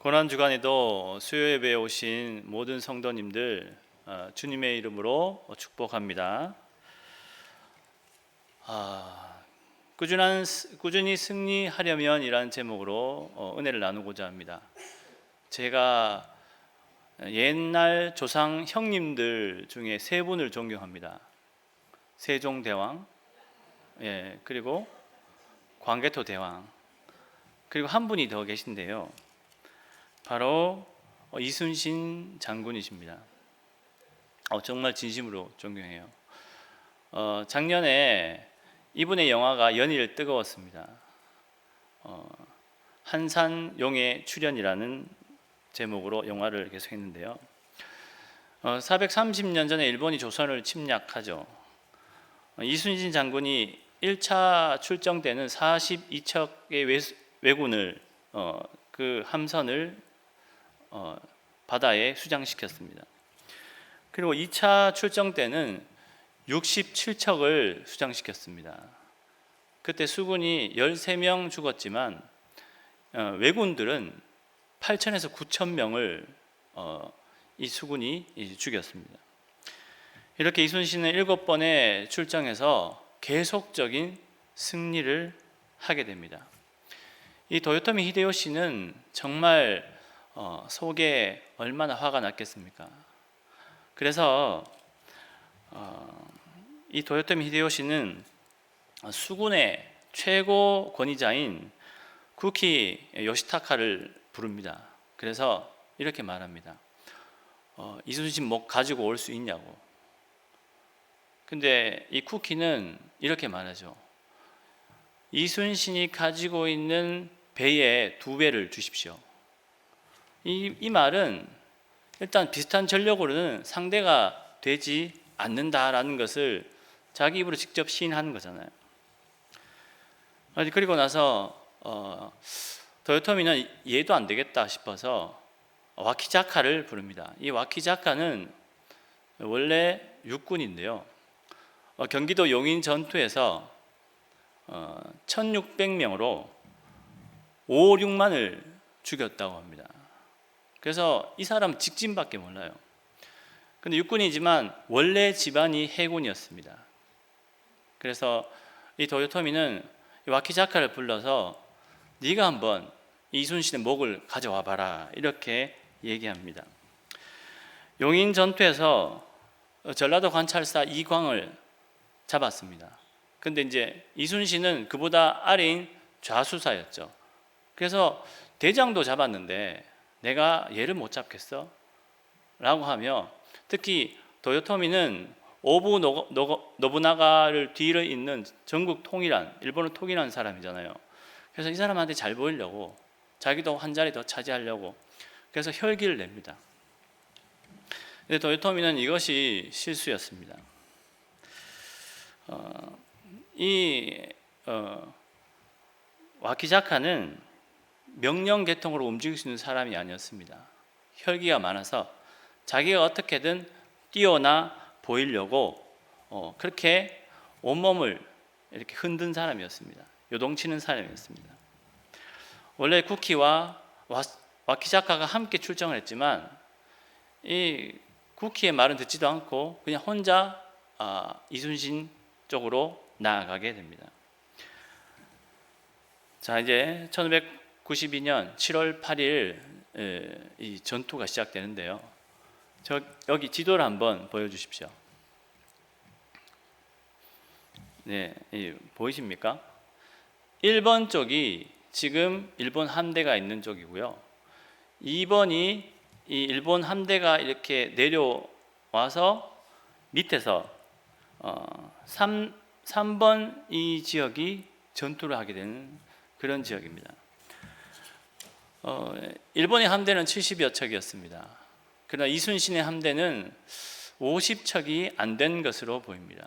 고난주간에도 수요예배에 오신 모든 성도님들 주님의 이름으로 축복합니다. 꾸준히 승리하려면 이라는 제목으로 은혜를 나누고자 합니다. 제가 옛날 조상 형님들 중에 세 분을 존경합니다. 세종대왕, 그리고 광개토대왕, 그리고 한 분이 더 계신데요. 바로 이순신 장군이십니다. 정말 진심으로 존경해요. 작년에 이분의 영화가 연일 뜨거웠습니다. 한산용의 출현이라는 제목으로 영화를 계속했는데요. 430년 전에 일본이 조선을 침략하죠. 이순신 장군이 1차 출정 때는 42척의 왜군을 그 함선을 바다에 수장시켰습니다. 그리고 2차 출정 때는 67척을 수장시켰습니다. 그때 수군이 13명 죽었지만 왜군들은 8천에서 9천 명을 이 수군이 죽였습니다. 이렇게 이순신은 7번의 출정에서 계속적인 승리를 하게 됩니다. 이 도요토미 히데요시는 정말 속에 얼마나 화가 났겠습니까? 그래서 이 도요토미 히데요시는 수군의 최고 권위자인 쿠키 요시타카를 부릅니다. 그래서 이렇게 말합니다. 이순신 목 가지고 올 수 있냐고. 근데 이 쿠키는 이렇게 말하죠. 이순신이 가지고 있는 배의 2배를 주십시오. 이 말은 일단 비슷한 전력으로는 상대가 되지 않는다라는 것을 자기 입으로 직접 시인하는 거잖아요. 그리고 나서 도요토미는 얘도 안 되겠다 싶어서 와키자카를 부릅니다. 이 와키자카는 원래 육군인데요. 경기도 용인 전투에서 1600명으로 5, 6만을 죽였다고 합니다. 그래서 이 사람은 직진밖에 몰라요. 근데 육군이지만 원래 집안이 해군이었습니다. 그래서 이 도요토미는 와키자카를 불러서 네가 한번 이순신의 목을 가져와 봐라 이렇게 얘기합니다. 용인 전투에서 전라도 관찰사 이광을 잡았습니다. 근데 이제 이순신은 그보다 아래인 좌수사였죠. 그래서 대장도 잡았는데 내가 얘를 못 잡겠어? 라고 하며 특히 도요토미는 오부 노부나가를 뒤를 잇는 전국 통일한, 일본을 통일한 사람이잖아요. 그래서 이 사람한테 잘 보이려고 자기도 한 자리 더 차지하려고 그래서 혈기를 냅니다. 근데 도요토미는 이것이 실수였습니다. 와키자카는 명령 계통으로 움직일 수 있는 사람이 아니었습니다. 혈기가 많아서 자기가 어떻게든 뛰어나 보이려고 그렇게 온몸을 이렇게 흔든 사람이었습니다. 요동치는 사람이었습니다. 원래 쿠키와 와키자카가 함께 출정을 했지만 이 쿠키의 말은 듣지도 않고 그냥 혼자 이순신 쪽으로 나아가게 됩니다. 자, 이제 1592년 7월 8일 이 전투가 시작되는데요. 여기 지도를 한번 보여주십시오. 네, 보이십니까? 1번 쪽이 지금 일본 함대가 있는 쪽이고요. 2번이 이 일본 함대가 이렇게 내려와서 밑에서 3번 이 지역이 전투를 하게 되는 그런 지역입니다. 일본의 함대는 70여 척이었습니다. 그러나 이순신의 함대는 50척이 안 된 것으로 보입니다.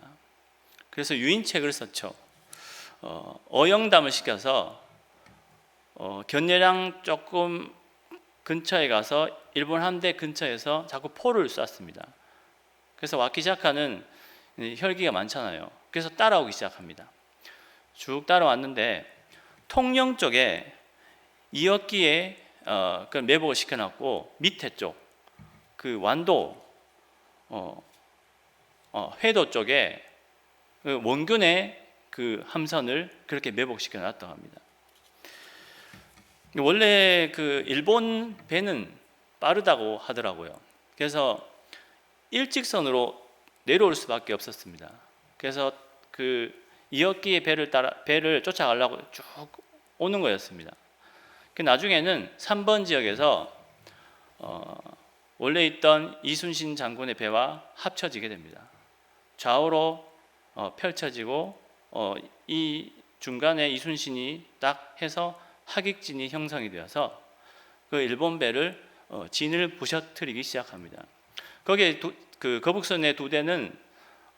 그래서 유인책을 썼죠. 어영담을 시켜서 견례량 조금 근처에 가서 일본 함대 근처에서 자꾸 포를 쐈습니다. 그래서 와키자카는 혈기가 많잖아요. 그래서 따라오기 시작합니다. 쭉 따라왔는데 통영 쪽에 이역기에 그 매복을 시켜놨고 밑에 쪽 그 완도 회도 쪽에 그 원균의 그 함선을 그렇게 매복시켜 놨다고 합니다. 원래 그 일본 배는 빠르다고 하더라고요. 그래서 일직선으로 내려올 수밖에 없었습니다. 그래서 그 이역기의 배를 쫓아가려고 쭉 오는 거였습니다. 그 나중에는 3번 지역에서 원래 있던 이순신 장군의 배와 합쳐지게 됩니다. 좌우로 펼쳐지고 이 중간에 이순신이 딱 해서 하객진이 형성이 되어서 그 일본 배를 진을 부셔뜨리기 시작합니다. 거기에 그 거북선의 두 대는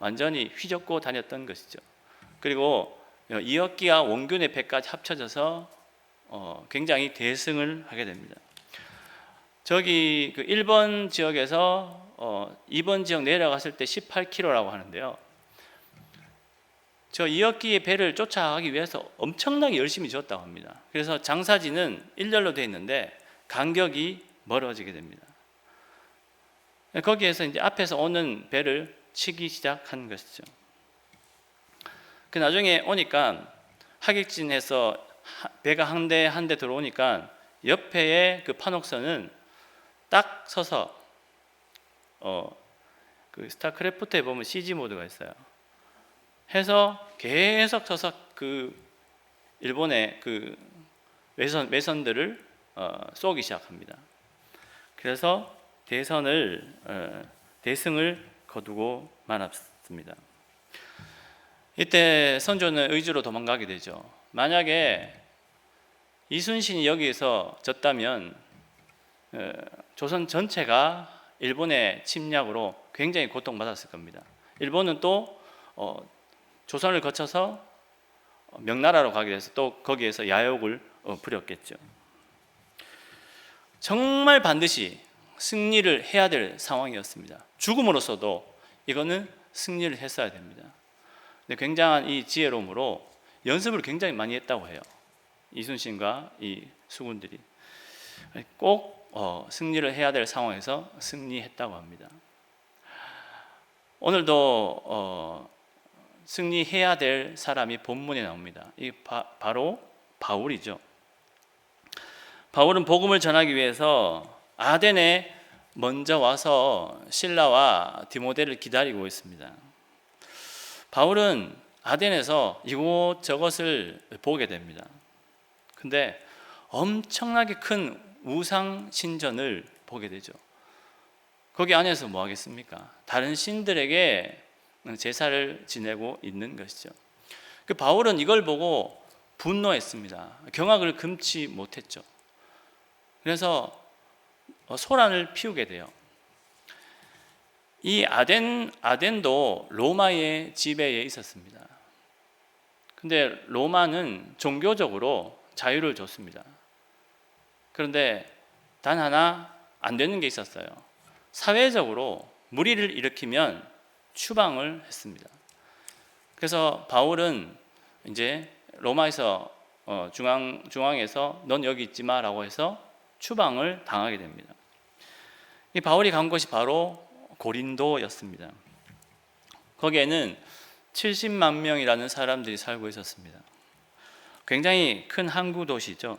완전히 휘젓고 다녔던 것이죠. 그리고 이역기와 원균의 배까지 합쳐져서 굉장히 대승을 하게 됩니다. 저기 그 1번 지역에서 2번 지역 내려갔을 때 18km라고 하는데요. 저 이역기의 배를 쫓아가기 위해서 엄청나게 열심히 지었다고 합니다. 그래서 장사지는 일렬로 되어 있는데 간격이 멀어지게 됩니다. 거기에서 이제 앞에서 오는 배를 치기 시작한 것이죠. 그 나중에 오니까 하객진에서 배가 한 대 한 대 들어오니까 옆에의 그 판옥선은 딱 서서 그 스타크래프트에 보면 CG 모드가 있어요. 해서 계속 서서 그 일본의 그 외선들을 쏘기 시작합니다. 그래서 대승을 거두고 말았습니다. 이때 선조는 의주로 도망가게 되죠. 만약에 이순신이 여기에서 졌다면 조선 전체가 일본의 침략으로 굉장히 고통받았을 겁니다. 일본은 또 조선을 거쳐서 명나라로 가게 돼서 또 거기에서 야욕을 부렸겠죠. 정말 반드시 승리를 해야 될 상황이었습니다. 죽음으로써도 이거는 승리를 했어야 됩니다. 근데 굉장한 이 지혜로움으로 연습을 굉장히 많이 했다고 해요. 이순신과 이 수군들이 꼭 승리를 해야 될 상황에서 승리했다고 합니다. 오늘도 승리해야 될 사람이 본문에 나옵니다. 이 바로 바울이죠. 바울은 복음을 전하기 위해서 아덴에 먼저 와서 실라와 디모데를 기다리고 있습니다. 바울은 아덴에서 이곳저곳을 보게 됩니다. 근데 엄청나게 큰 우상 신전을 보게 되죠. 거기 안에서 뭐 하겠습니까? 다른 신들에게 제사를 지내고 있는 것이죠. 그 바울은 이걸 보고 분노했습니다. 경악을 금치 못했죠. 그래서 소란을 피우게 돼요. 이 아덴도 로마의 지배에 있었습니다. 근데 로마는 종교적으로 자유를 줬습니다. 그런데 단 하나 안 되는 게 있었어요. 사회적으로 무리를 일으키면 추방을 했습니다. 그래서 바울은 이제 로마에서 중앙에서 넌 여기 있지 마라고 해서 추방을 당하게 됩니다. 이 바울이 간 곳이 바로 고린도였습니다. 거기에는 70만 명이라는 사람들이 살고 있었습니다. 굉장히 큰 항구 도시죠.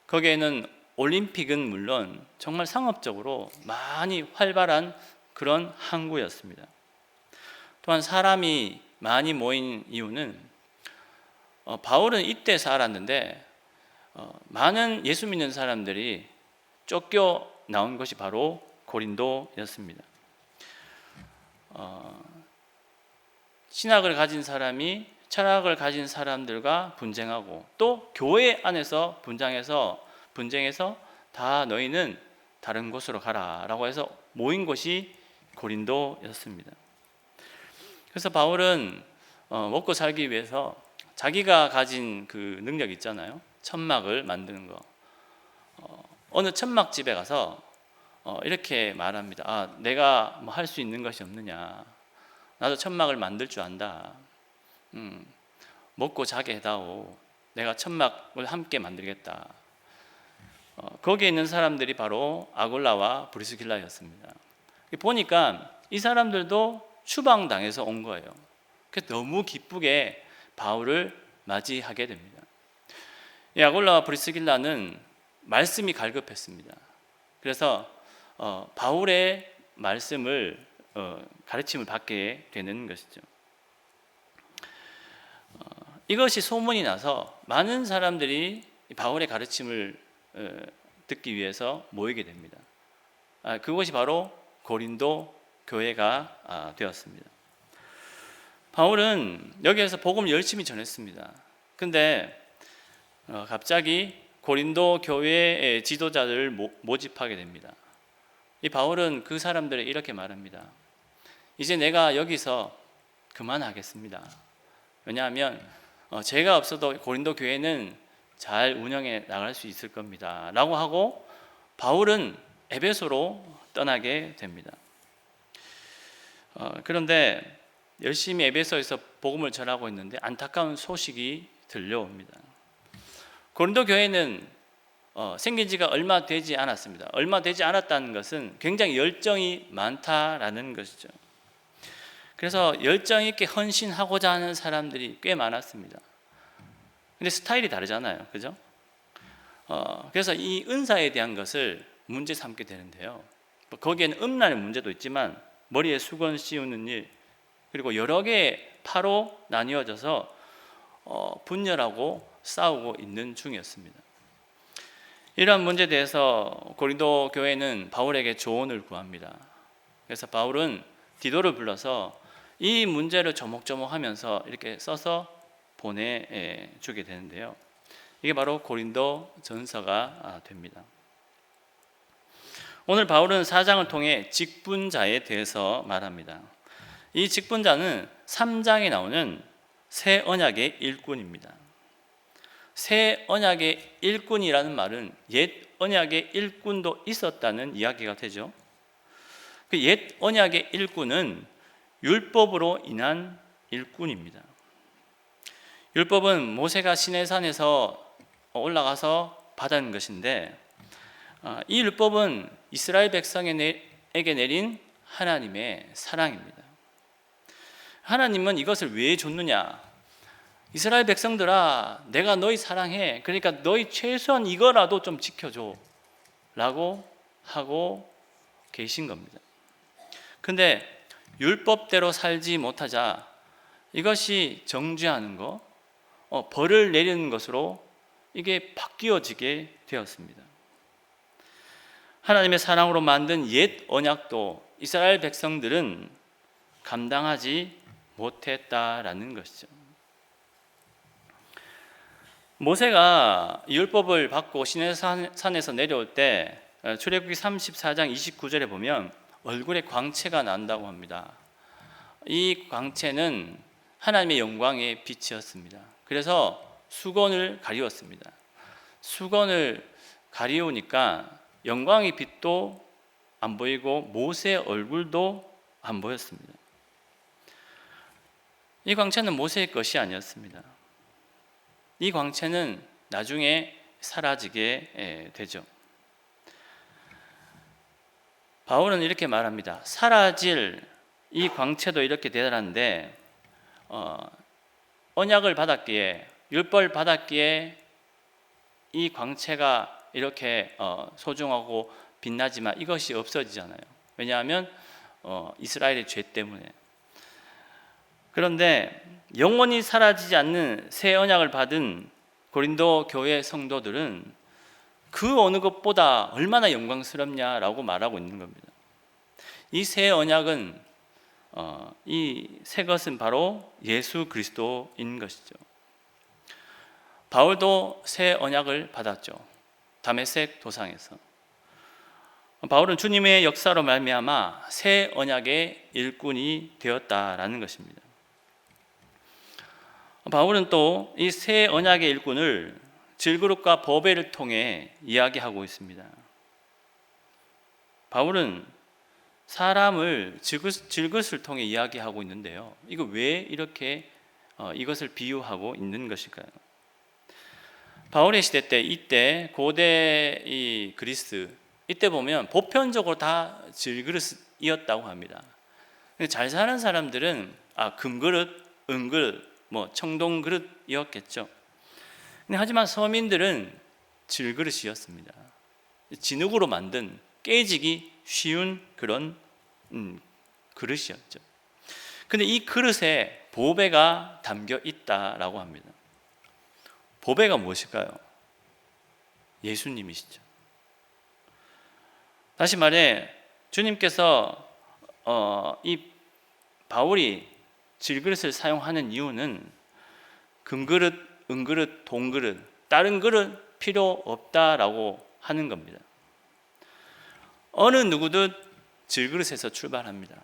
거기에는 올림픽은 물론 정말 상업적으로 많이 활발한 그런 항구였습니다. 또한 사람이 많이 모인 이유는 바울은 이때 살았는데 많은 예수 믿는 사람들이 쫓겨 나온 것이 바로 고린도였습니다. 신학을 가진 사람이 철학을 가진 사람들과 분쟁하고 또 교회 안에서 분쟁해서 다 너희는 다른 곳으로 가라라고 해서 모인 곳이 고린도였습니다. 그래서 바울은 먹고 살기 위해서 자기가 가진 그 능력 있잖아요. 천막을 만드는 거. 어느 천막집에 가서 이렇게 말합니다. 아, 내가 뭐 할 수 있는 것이 없느냐. 나도 천막을 만들 줄 안다. 먹고 자게 해다오. 내가 천막을 함께 만들겠다. 거기에 있는 사람들이 바로 아굴라와 브리스길라였습니다. 보니까 이 사람들도 추방당해서 온 거예요. 그래서 너무 기쁘게 바울을 맞이하게 됩니다. 이 아굴라와 브리스길라는 말씀이 갈급했습니다. 그래서 바울의 말씀을 가르침을 받게 되는 것이죠. 이것이 소문이 나서 많은 사람들이 바울의 가르침을 듣기 위해서 모이게 됩니다. 그것이 바로 고린도 교회가 되었습니다. 바울은 여기에서 복음을 열심히 전했습니다. 근데 갑자기 고린도 교회의 지도자들을 모집하게 됩니다. 이 바울은 그 사람들에 이렇게 말합니다. 이제 내가 여기서 그만하겠습니다. 왜냐하면 제가 없어도 고린도 교회는 잘 운영해 나갈 수 있을 겁니다. 라고 하고 바울은 에베소로 떠나게 됩니다. 그런데 열심히 에베소에서 복음을 전하고 있는데 안타까운 소식이 들려옵니다. 고린도 교회는 생긴 지가 얼마 되지 않았습니다. 얼마 되지 않았다는 것은 굉장히 열정이 많다라는 것이죠. 그래서 열정 있게 헌신하고자 하는 사람들이 꽤 많았습니다. 근데 스타일이 다르잖아요. 그죠? 그래서 이 은사에 대한 것을 문제 삼게 되는데요. 거기에는 음란의 문제도 있지만 머리에 수건 씌우는 일, 그리고 여러 개의 파로 나뉘어져서 분열하고 싸우고 있는 중이었습니다. 이러한 문제에 대해서 고린도 교회는 바울에게 조언을 구합니다. 그래서 바울은 디도를 불러서 이 문제를 조목조목하면서 이렇게 써서 보내주게 되는데요. 이게 바로 고린도 전서가 됩니다. 오늘 바울은 4장을 통해 직분자에 대해서 말합니다. 이 직분자는 3장에 나오는 새 언약의 일꾼입니다. 새 언약의 일꾼이라는 말은 옛 언약의 일꾼도 있었다는 이야기가 되죠. 그 옛 언약의 일꾼은 율법으로 인한 일꾼입니다. 율법은 모세가 시내산에서 올라가서 받은 것인데 이 율법은 이스라엘 백성에게 내린 하나님의 사랑입니다. 하나님은 이것을 왜 줬느냐? 이스라엘 백성들아, 내가 너희 사랑해. 그러니까 너희 최소한 이거라도 좀 지켜줘 라고 하고 계신 겁니다. 근데 율법대로 살지 못하자 이것이 정죄하는 거, 벌을 내리는 것으로 이게 바뀌어지게 되었습니다. 하나님의 사랑으로 만든 옛 언약도 이스라엘 백성들은 감당하지 못했다라는 것이죠. 모세가 율법을 받고 시내산에서 내려올 때 출애굽기 34장 29절에 보면 얼굴에 광채가 난다고 합니다. 이 광채는 하나님의 영광의 빛이었습니다. 그래서 수건을 가리웠습니다. 수건을 가리우니까 영광의 빛도 안 보이고 모세의 얼굴도 안 보였습니다. 이 광채는 모세의 것이 아니었습니다. 이 광채는 나중에 사라지게 되죠. 바울은 이렇게 말합니다. 사라질 이 광채도 이렇게 대단한데 언약을 받았기에, 율법을 받았기에 이 광채가 이렇게 소중하고 빛나지만 이것이 없어지잖아요. 왜냐하면 이스라엘의 죄 때문에. 그런데 영원히 사라지지 않는 새 언약을 받은 고린도 교회 성도들은 그 어느 것보다 얼마나 영광스럽냐라고 말하고 있는 겁니다. 이 새 언약은 이 새 것은 바로 예수 그리스도인 것이죠. 바울도 새 언약을 받았죠. 다메섹 도상에서. 바울은 주님의 역사로 말미암아 새 언약의 일꾼이 되었다라는 것입니다. 바울은 또 이 새 언약의 일꾼을 질그룹과 버벨을 통해 이야기하고 있습니다. 바울은 사람을 질그릇을 통해 이야기하고 있는데요. 이거 왜 이렇게 이것을 비유하고 있는 것일까요? 바울의 시대 때, 이때 고대 이 그리스 이때 보면 보편적으로 다 질그릇이었다고 합니다. 잘 사는 사람들은 금그릇, 은그릇, 청동그릇이었겠죠. 하지만 서민들은 질그릇이었습니다. 진흙으로 만든 깨지기 쉬운 그런 그릇이었죠. 근데 이 그릇에 보배가 담겨 있다라고 합니다. 보배가 무엇일까요? 예수님이시죠. 다시 말해 주님께서 이 바울이 질그릇을 사용하는 이유는 금그릇, 은그릇, 동그릇, 다른 그릇 필요 없다라고 하는 겁니다. 어느 누구든 질그릇에서 출발합니다.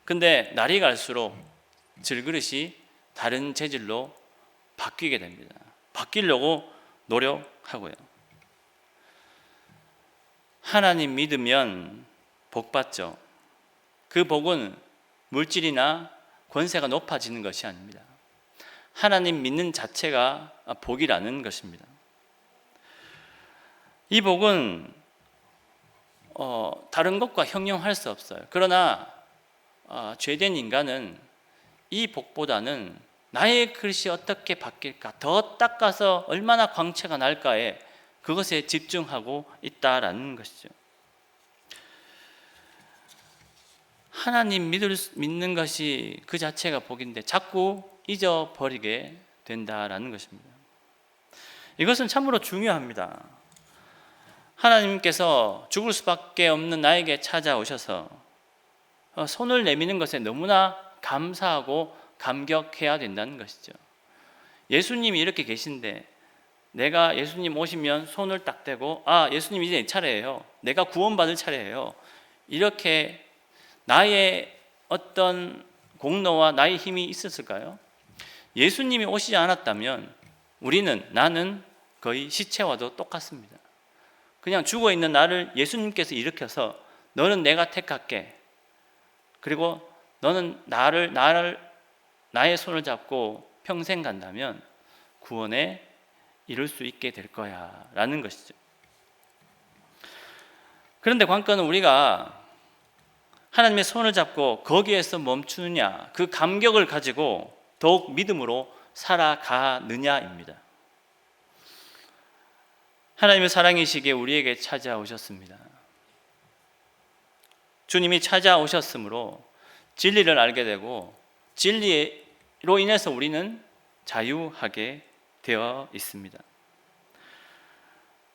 근데 날이 갈수록 질그릇이 다른 재질로 바뀌게 됩니다. 바뀌려고 노력하고요. 하나님 믿으면 복 받죠. 그 복은 물질이나 권세가 높아지는 것이 아닙니다. 하나님 믿는 자체가 복이라는 것입니다. 이 복은 다른 것과 형용할 수 없어요. 그러나 죄된 인간은 이 복보다는 나의 그릇이 어떻게 바뀔까, 더 닦아서 얼마나 광채가 날까에 그것에 집중하고 있다라는 것이죠. 하나님 믿는 것이 그 자체가 복인데 자꾸 잊어버리게 된다라는 것입니다. 이것은 참으로 중요합니다. 하나님께서 죽을 수밖에 없는 나에게 찾아오셔서 손을 내미는 것에 너무나 감사하고 감격해야 된다는 것이죠. 예수님이 이렇게 계신데 내가 예수님 오시면 손을 딱 대고 예수님 이제 내 차례예요. 내가 구원받을 차례예요. 이렇게 나의 어떤 공로와 나의 힘이 있었을까요? 예수님이 오시지 않았다면 나는 거의 시체와도 똑같습니다. 그냥 죽어있는 나를 예수님께서 일으켜서 너는 내가 택할게. 그리고 너는 나의 손을 잡고 평생 간다면 구원에 이룰 수 있게 될 거야 라는 것이죠. 그런데 관건은 우리가 하나님의 손을 잡고 거기에서 멈추느냐, 그 감격을 가지고 더욱 믿음으로 살아가느냐입니다. 하나님의 사랑이시기에 우리에게 찾아오셨습니다. 주님이 찾아오셨으므로 진리를 알게 되고 진리로 인해서 우리는 자유하게 되어 있습니다.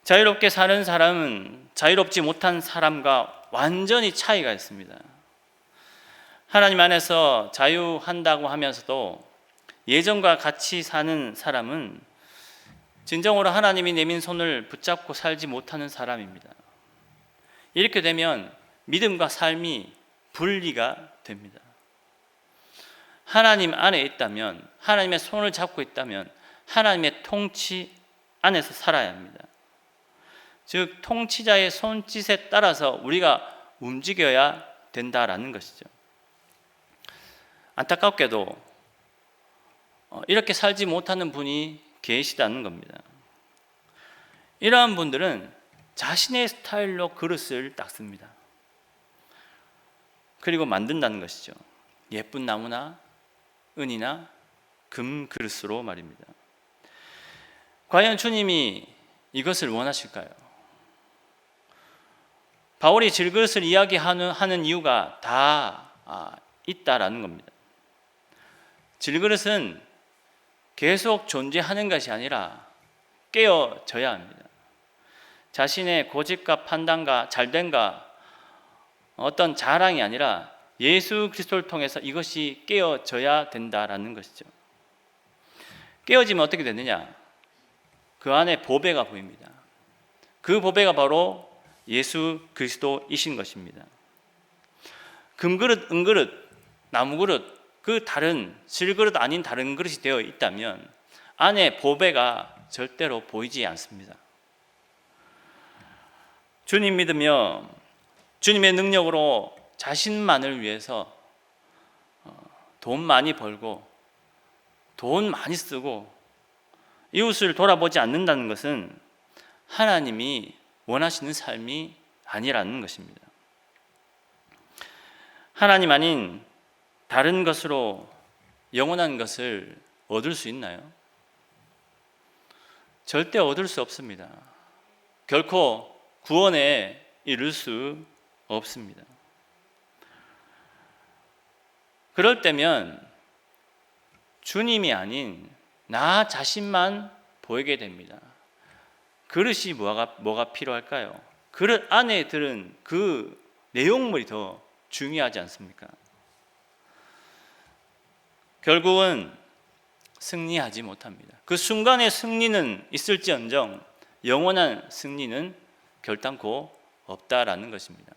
자유롭게 사는 사람은 자유롭지 못한 사람과 완전히 차이가 있습니다. 하나님 안에서 자유한다고 하면서도 예전과 같이 사는 사람은 진정으로 하나님이 내민 손을 붙잡고 살지 못하는 사람입니다. 이렇게 되면 믿음과 삶이 분리가 됩니다. 하나님 안에 있다면, 하나님의 손을 잡고 있다면 하나님의 통치 안에서 살아야 합니다. 즉 통치자의 손짓에 따라서 우리가 움직여야 된다라는 것이죠. 안타깝게도 이렇게 살지 못하는 분이 계시다는 겁니다. 이러한 분들은 자신의 스타일로 그릇을 닦습니다. 그리고 만든다는 것이죠. 예쁜 나무나 은이나 금 그릇으로 말입니다. 과연 주님이 이것을 원하실까요? 바울이 질그릇을 이야기하는 이유가 다 있다라는 겁니다. 질그릇은 계속 존재하는 것이 아니라 깨어져야 합니다. 자신의 고집과 판단과 잘됨과 어떤 자랑이 아니라 예수 그리스도를 통해서 이것이 깨어져야 된다라는 것이죠. 깨어지면 어떻게 되느냐? 그 안에 보배가 보입니다. 그 보배가 바로 예수 그리스도이신 것입니다. 금그릇, 은그릇, 나무그릇, 그 다른 질그릇 아닌 다른 그릇이 되어 있다면 안에 보배가 절대로 보이지 않습니다. 주님 믿으며 주님의 능력으로 자신만을 위해서 돈 많이 벌고 돈 많이 쓰고 이웃을 돌아보지 않는다는 것은 하나님이 원하시는 삶이 아니라는 것입니다. 하나님 아닌 다른 것으로 영원한 것을 얻을 수 있나요? 절대 얻을 수 없습니다. 결코 구원에 이를 수 없습니다. 그럴 때면 주님이 아닌 나 자신만 보이게 됩니다. 그릇이 뭐가 필요할까요? 그릇 안에 들은 그 내용물이 더 중요하지 않습니까? 결국은 승리하지 못합니다. 그 순간의 승리는 있을지언정 영원한 승리는 결단코 없다라는 것입니다.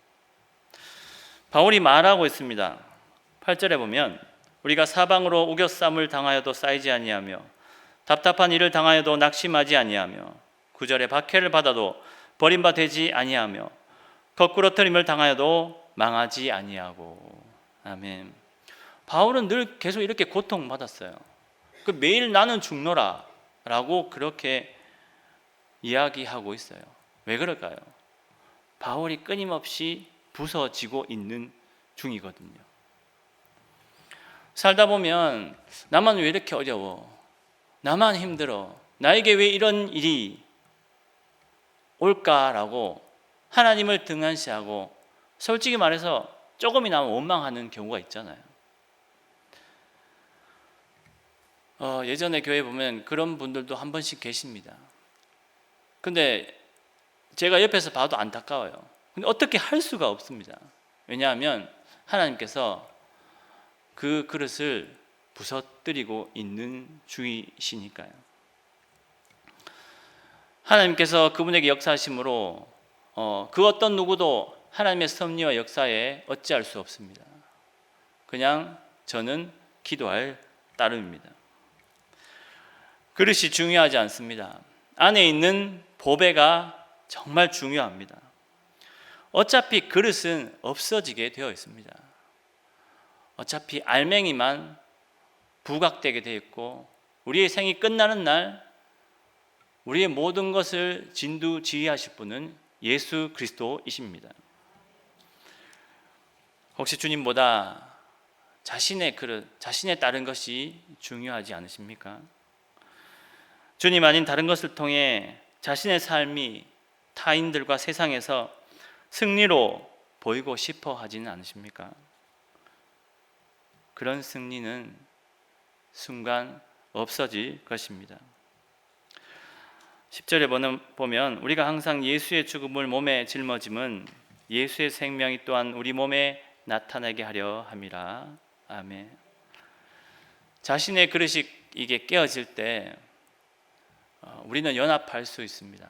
바울이 말하고 있습니다. 8절에 보면 우리가 사방으로 우겨쌈을 당하여도 쌓이지 아니하며 답답한 일을 당하여도 낙심하지 아니하며 9절에 박해를 받아도 버림바 되지 아니하며 거꾸로 트림을 당하여도 망하지 아니하고. 아멘. 바울은 늘 계속 이렇게 고통받았어요. 매일 나는 죽노라 라고 그렇게 이야기하고 있어요. 왜 그럴까요? 바울이 끊임없이 부서지고 있는 중이거든요. 살다 보면 나만 왜 이렇게 어려워? 나만 힘들어? 나에게 왜 이런 일이 올까라고 하나님을 등한시하고 솔직히 말해서 조금이나마 원망하는 경우가 있잖아요. 예전에 교회 보면 그런 분들도 한 번씩 계십니다. 근데 제가 옆에서 봐도 안타까워요. 근데 어떻게 할 수가 없습니다. 왜냐하면 하나님께서 그 그릇을 부서뜨리고 있는 중이시니까요. 하나님께서 그분에게 역사하심으로 그 어떤 누구도 하나님의 섭리와 역사에 어찌할 수 없습니다. 그냥 저는 기도할 따름입니다. 그릇이 중요하지 않습니다. 안에 있는 보배가 정말 중요합니다. 어차피 그릇은 없어지게 되어 있습니다. 어차피 알맹이만 부각되게 되어 있고 우리의 생이 끝나는 날 우리의 모든 것을 진두지휘하실 분은 예수 그리스도이십니다. 혹시 주님보다 자신의 그릇, 자신의 다른 것이 중요하지 않으십니까? 주님 아닌 다른 것을 통해 자신의 삶이 타인들과 세상에서 승리로 보이고 싶어 하지는 않으십니까? 그런 승리는 순간 없어질 것입니다. 10절에 보면 우리가 항상 예수의 죽음을 몸에 짊어짐은 예수의 생명이 또한 우리 몸에 나타나게 하려 함이라. 아멘. 자신의 그릇이 이게 깨어질 때 우리는 연합할 수 있습니다.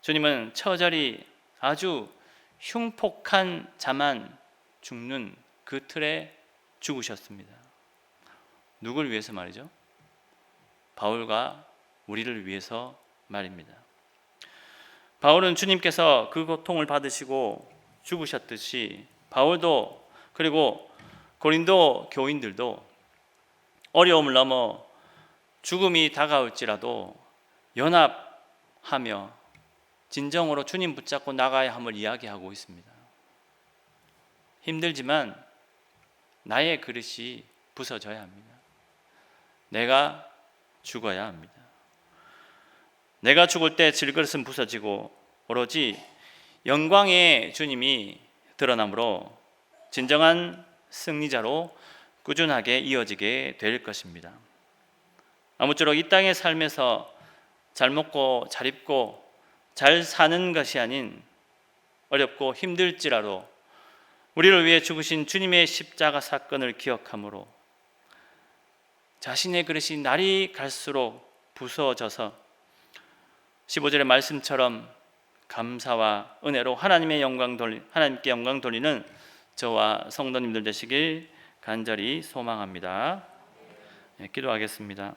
주님은 처절히 아주 흉폭한 자만 죽는 그 틀에 죽으셨습니다. 누굴 위해서 말이죠? 바울과 우리를 위해서 말입니다. 바울은 주님께서 그 고통을 받으시고 죽으셨듯이 바울도 그리고 고린도 교인들도 어려움을 넘어 죽음이 다가올지라도 연합하며 진정으로 주님 붙잡고 나가야 함을 이야기하고 있습니다. 힘들지만 나의 그릇이 부서져야 합니다. 내가 죽어야 합니다. 내가 죽을 때 질그릇은 부서지고 오로지 영광의 주님이 드러나므로 진정한 승리자로 꾸준하게 이어지게 될 것입니다. 아무쪼록 이 땅의 삶에서 잘 먹고 잘 입고 잘 사는 것이 아닌 어렵고 힘들지라도 우리를 위해 죽으신 주님의 십자가 사건을 기억함으로 자신의 그릇이 날이 갈수록 부서져서 15절의 말씀처럼 감사와 은혜로 하나님께 영광 돌리는 저와 성도님들 되시길 간절히 소망합니다. 기도하겠습니다.